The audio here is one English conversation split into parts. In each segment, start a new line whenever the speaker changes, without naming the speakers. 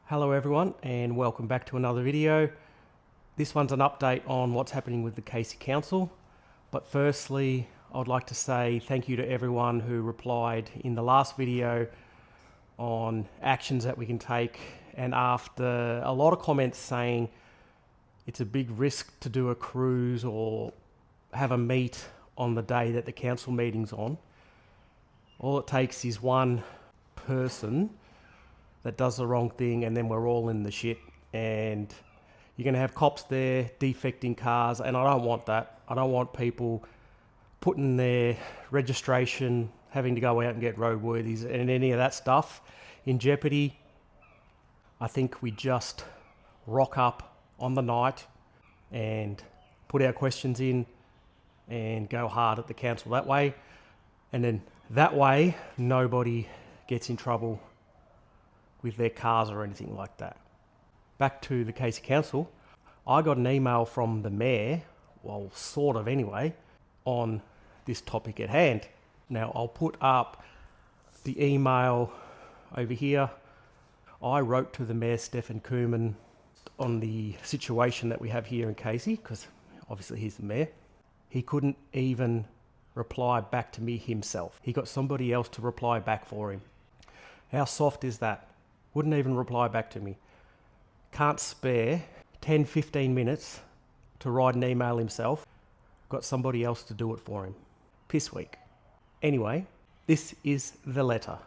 Hello everyone and welcome back to another video. This one's an update on what's happening with the Casey Council. But firstly, I'd like to say thank you to everyone who replied in the last video on actions that we can take, and after a lot of comments saying it's a big risk to do a cruise or have a meet on the day that the council meeting's on. All it takes is one person that does the wrong thing and then we're all in the shit, and you're going to have cops there defecting cars, and I don't want that. I don't want people putting their registration, having to go out and get roadworthies and any of that stuff in jeopardy. I think we just rock up on the night and put our questions in and go hard at the council that way, and then that way nobody gets in trouble with their cars or anything like that. Back to the Casey Council, I got an email from the mayor, well, sort of anyway, on this topic at hand. Now, I'll put up the email over here. I wrote to the Mayor, Stefan Kuhlmann, on the situation that we have here in Casey, because obviously he's the mayor. He couldn't even reply back to me himself. He got somebody else to reply back for him. How soft is that? Wouldn't even reply back to me. Can't spare 10-15 minutes to write an email himself. Got somebody else to do it for him. Piss weak. Anyway, this is the letter.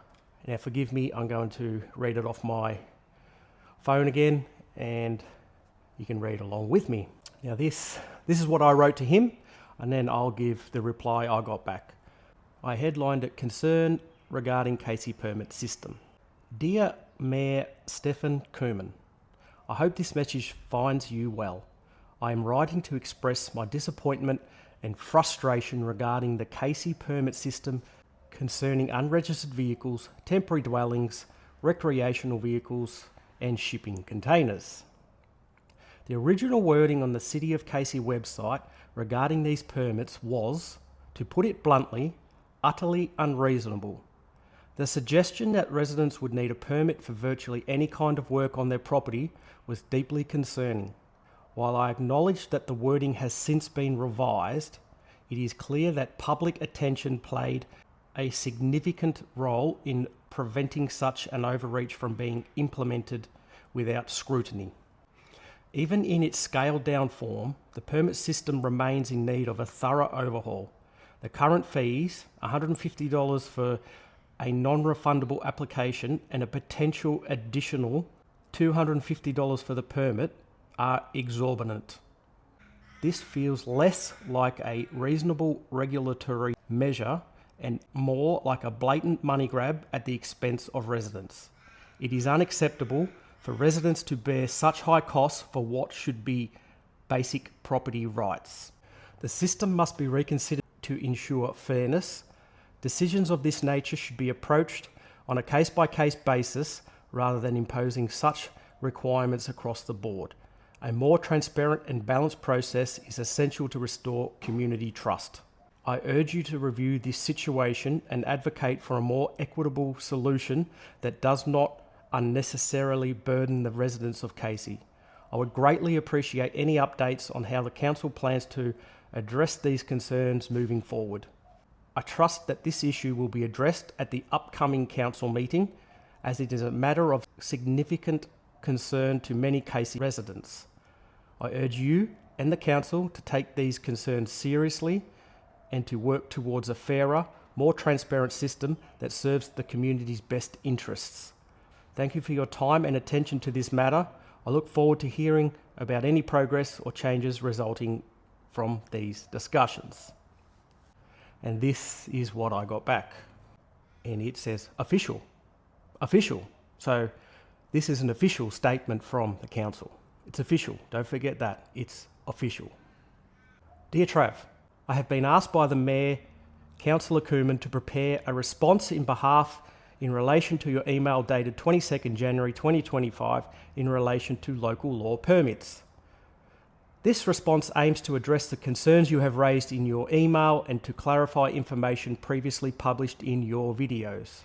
Now forgive me, I'm going to read it off my phone again and you can read along with me. Now this is what I wrote to him, and then I'll give the reply I got back. I headlined it, "Concern regarding Casey permit system." Dear Mayor Stefan Kuhlmann, I hope this message finds you well. I am writing to express my disappointment and frustration regarding the Casey permit system concerning unregistered vehicles, temporary dwellings, recreational vehicles, and shipping containers. The original wording on the City of Casey website regarding these permits was, to put it bluntly, utterly unreasonable. The suggestion that residents would need a permit for virtually any kind of work on their property was deeply concerning. While I acknowledge that the wording has since been revised, it is clear that public attention played a significant role in preventing such an overreach from being implemented without scrutiny. Even in its scaled-down form, the permit system remains in need of a thorough overhaul. The current fees, $150 for a non-refundable application and a potential additional $250 for the permit, are exorbitant. This feels less like a reasonable regulatory measure and more like a blatant money grab at the expense of residents. It is unacceptable for residents to bear such high costs for what should be basic property rights. The system must be reconsidered to ensure fairness. Decisions of this nature should be approached on a case-by-case basis rather than imposing such requirements across the board. A more transparent and balanced process is essential to restore community trust. I urge you to review this situation and advocate for a more equitable solution that does not unnecessarily burden the residents of Casey. I would greatly appreciate any updates on how the council plans to address these concerns moving forward. I trust that this issue will be addressed at the upcoming council meeting, as it is a matter of significant concern to many Casey residents. I urge you and the council to take these concerns seriously and to work towards a fairer, more transparent system that serves the community's best interests. Thank you for your time and attention to this matter. I look forward to hearing about any progress or changes resulting from these discussions. And this is what I got back. And it says official. Official. So this is an official statement from the council. It's official. Don't forget that. It's official. Dear Trav, I have been asked by the Mayor, Councillor Kuhlmann, to prepare a response in relation to your email dated 22nd January 2025 in relation to local law permits. This response aims to address the concerns you have raised in your email and to clarify information previously published in your videos.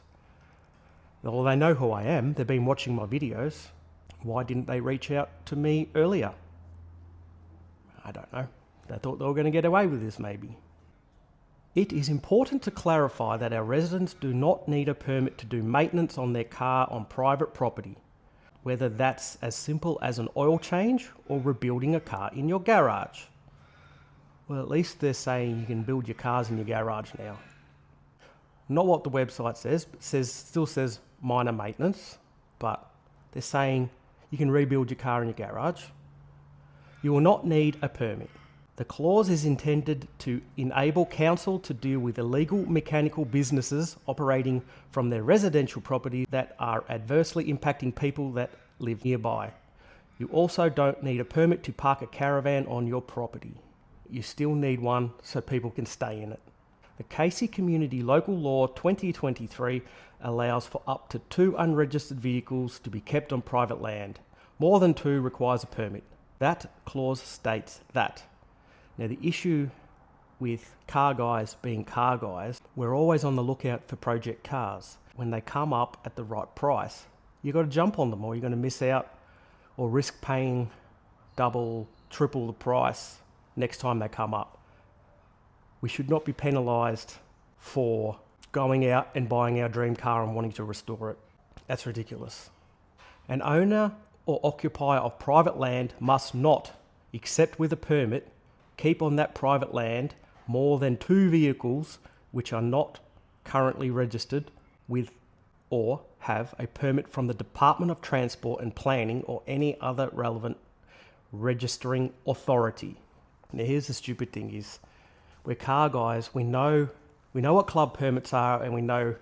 Well, they know who I am. They've been watching my videos. Why didn't they reach out to me earlier? I don't know. They thought they were going to get away with this maybe. It is important to clarify that our residents do not need a permit to do maintenance on their car on private property, whether that's as simple as an oil change or rebuilding a car in your garage. Well, at least they're saying you can build your cars in your garage now. Not what the website says, but still says minor maintenance, but they're saying you can rebuild your car in your garage. You will not need a permit. The clause is intended to enable council to deal with illegal mechanical businesses operating from their residential property that are adversely impacting people that live nearby. You also don't need a permit to park a caravan on your property. You still need one so people can stay in it. The Casey Community Local Law 2023 allows for up to 2 unregistered vehicles to be kept on private land. More than 2 requires a permit. That clause states that. Now, the issue with car guys being car guys, we're always on the lookout for project cars. When they come up at the right price, you've got to jump on them or you're going to miss out or risk paying double, triple the price next time they come up. We should not be penalised for going out and buying our dream car and wanting to restore it. That's ridiculous. An owner or occupier of private land must not, except with a permit, keep on that private land more than 2 vehicles which are not currently registered with or have a permit from the Department of Transport and Planning or any other relevant registering authority. Now here's the stupid thing is, we're car guys, we know what club permits are and we know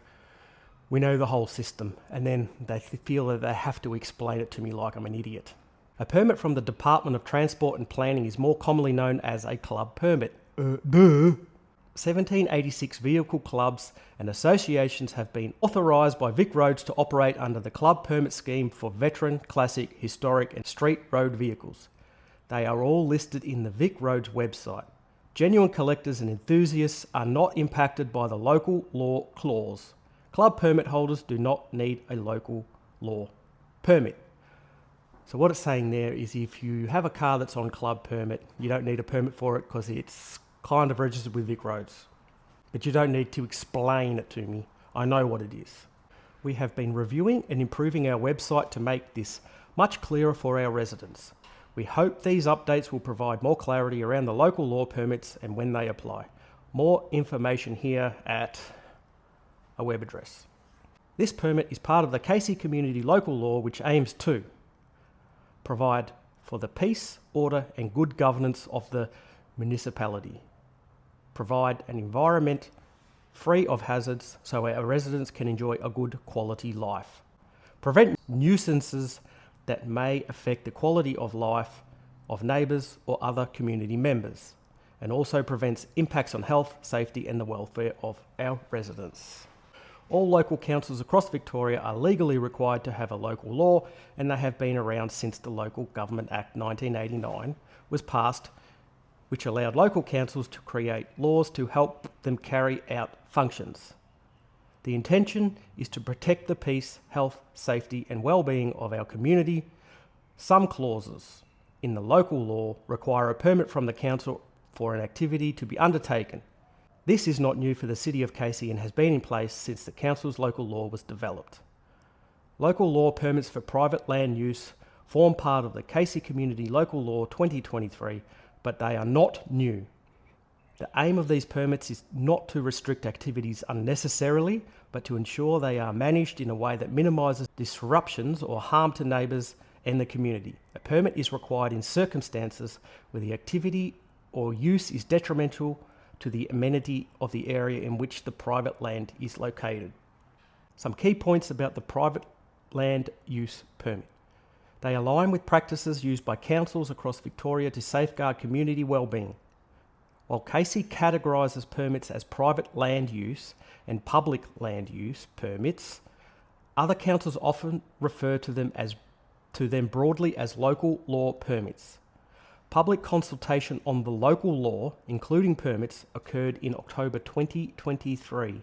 the whole system, and then they feel that they have to explain it to me like I'm an idiot. A permit from the Department of Transport and Planning is more commonly known as a club permit. 1786 vehicle clubs and associations have been authorised by Vic Roads to operate under the club permit scheme for veteran, classic, historic and street road vehicles. They are all listed in the Vic Roads website. Genuine collectors and enthusiasts are not impacted by the local law clause. Club permit holders do not need a local law permit. So what it's saying there is if you have a car that's on club permit, you don't need a permit for it because it's kind of registered with Vic Roads. But you don't need to explain it to me. I know what it is. We have been reviewing and improving our website to make this much clearer for our residents. We hope these updates will provide more clarity around the local law permits and when they apply. More information here at a web address. This permit is part of the Casey Community Local Law, which aims to provide for the peace, order and good governance of the municipality, provide an environment free of hazards so our residents can enjoy a good quality life, prevent nuisances that may affect the quality of life of neighbours or other community members, and also prevents impacts on health, safety and the welfare of our residents. All local councils across Victoria are legally required to have a local law, and they have been around since the Local Government Act 1989 was passed, which allowed local councils to create laws to help them carry out functions. The intention is to protect the peace, health, safety and well-being of our community. Some clauses in the local law require a permit from the council for an activity to be undertaken. This is not new for the City of Casey and has been in place since the council's local law was developed. Local law permits for private land use form part of the Casey Community Local Law 2023, but they are not new. The aim of these permits is not to restrict activities unnecessarily, but to ensure they are managed in a way that minimises disruptions or harm to neighbours and the community. A permit is required in circumstances where the activity or use is detrimental to the amenity of the area in which the private land is located. Some key points about the private land use permit. They align with practices used by councils across Victoria to safeguard community wellbeing. While Casey categorises permits as private land use and public land use permits, other councils often refer to them broadly as local law permits. Public consultation on the local law, including permits, occurred in October 2023.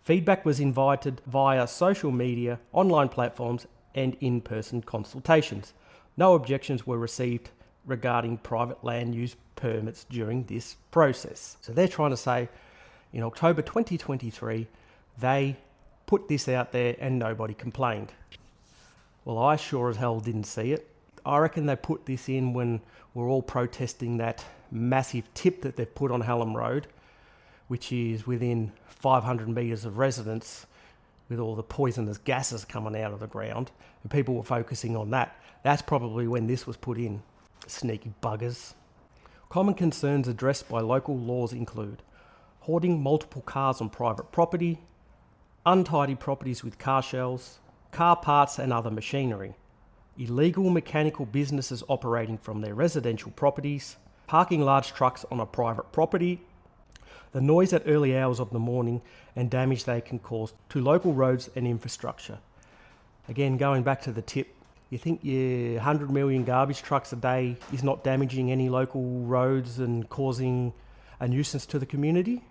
Feedback was invited via social media, online platforms and in-person consultations. No objections were received regarding private land use permits during this process. So they're trying to say in October 2023, they put this out there and nobody complained. Well, I sure as hell didn't see it. I reckon they put this in when we're all protesting that massive tip that they've put on Hallam Road, which is within 500 metres of residents, with all the poisonous gases coming out of the ground, and people were focusing on that. That's probably when this was put in. Sneaky buggers. Common concerns addressed by local laws include hoarding multiple cars on private property, untidy properties with car shells, car parts and other machinery, illegal mechanical businesses operating from their residential properties, parking large trucks on a private property, the noise at early hours of the morning and damage they can cause to local roads and infrastructure. Again, going back to the tip, you think your 100 million garbage trucks a day is not damaging any local roads and causing a nuisance to the community?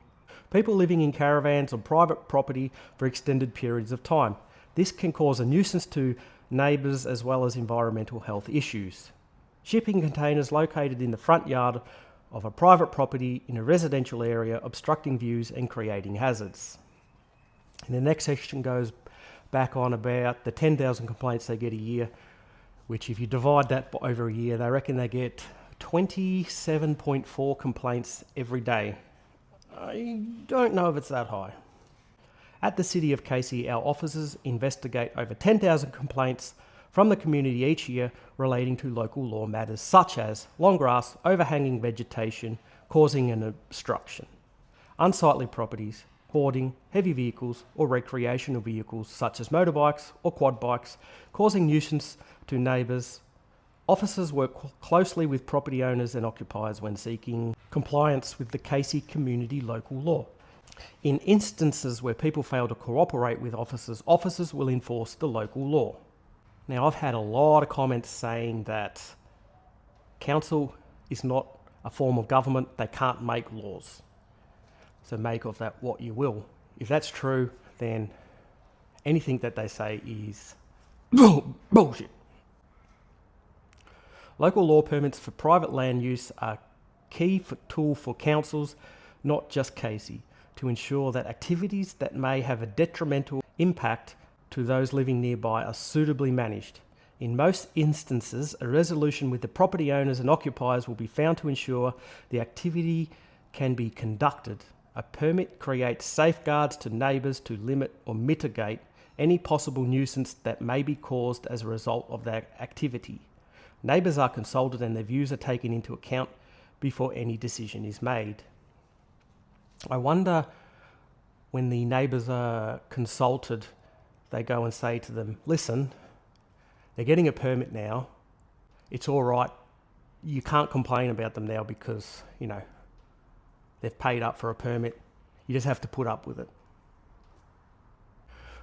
People living in caravans on private property for extended periods of time. This can cause a nuisance to neighbours as well as environmental health issues. Shipping containers located in the front yard of a private property in a residential area obstructing views and creating hazards. And the next section goes back on about the 10,000 complaints they get a year, which if you divide that over a year, they reckon they get 27.4 complaints every day. I don't know if it's that high. At the City of Casey, our officers investigate over 10,000 complaints from the community each year relating to local law matters such as long grass, overhanging vegetation causing an obstruction, unsightly properties, hoarding, heavy vehicles or recreational vehicles such as motorbikes or quad bikes causing nuisance to neighbours. Officers work closely with property owners and occupiers when seeking compliance with the Casey community local law. In instances where people fail to cooperate with officers, officers will enforce the local law. Now, I've had a lot of comments saying that council is not a form of government, they can't make laws. So make of that what you will. If that's true, then anything that they say is bullshit. Local law permits for private land use are a key tool for councils, not just Casey, to ensure that activities that may have a detrimental impact to those living nearby are suitably managed. In most instances, a resolution with the property owners and occupiers will be found to ensure the activity can be conducted. A permit creates safeguards to neighbours to limit or mitigate any possible nuisance that may be caused as a result of that activity. Neighbours are consulted and their views are taken into account before any decision is made. I wonder when the neighbours are consulted, they go and say to them, listen, they're getting a permit now. It's all right. You can't complain about them now because, they've paid up for a permit. You just have to put up with it.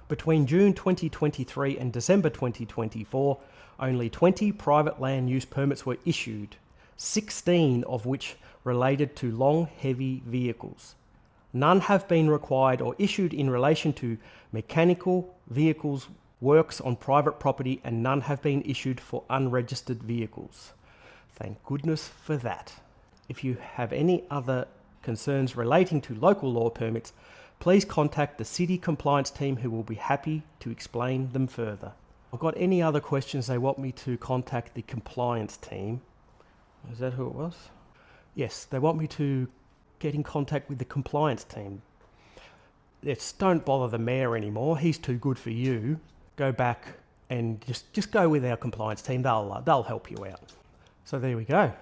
Between June 2023 and December 2024, only 20 private land use permits were issued, 16 of which related to long, heavy vehicles. None have been required or issued in relation to mechanical vehicles works on private property, and none have been issued for unregistered vehicles. Thank goodness for that. If you have any other concerns relating to local law permits, please contact the City Compliance team who will be happy to explain them further. I've got any other questions they want me to contact the Compliance team. Is that who it was? Yes, they want me to get in contact with the Compliance team. Don't bother the mayor anymore. He's too good for you. Go back and just go with our Compliance team. They'll help you out. So there we go.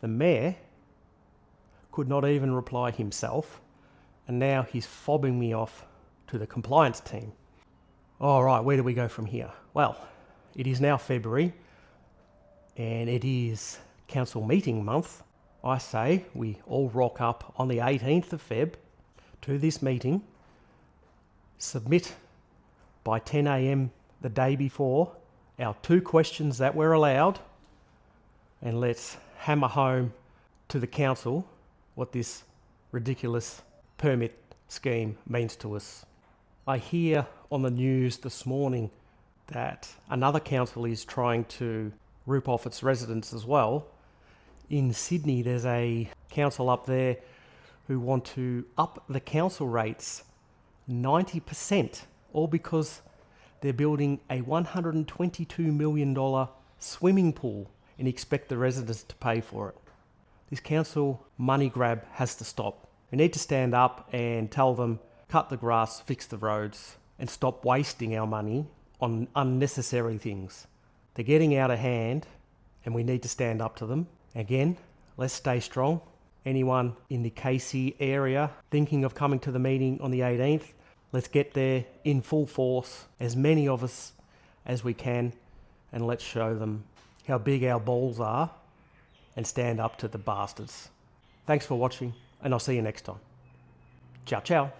The mayor could not even reply himself, and now he's fobbing me off to the Compliance team. All right, where do we go from here? Well, it is now February, and it is council meeting month. I say we all rock up on the 18th of Feb to this meeting, submit by 10 a.m. the day before our 2 questions that we're allowed, and let's hammer home to the council what this ridiculous permit scheme means to us. I hear on the news this morning that another council is trying to rip off its residents as well. In Sydney, there's a council up there who want to up the council rates 90%, all because they're building a $122 million swimming pool and expect the residents to pay for it. This council money grab has to stop. We need to stand up and tell them, cut the grass, fix the roads, and stop wasting our money on unnecessary things. They're getting out of hand and we need to stand up to them. Again, let's stay strong. Anyone in the Casey area thinking of coming to the meeting on the 18th, let's get there in full force, as many of us as we can, and let's show them how big our balls are and stand up to the bastards. Thanks for watching, and I'll see you next time. Ciao, ciao.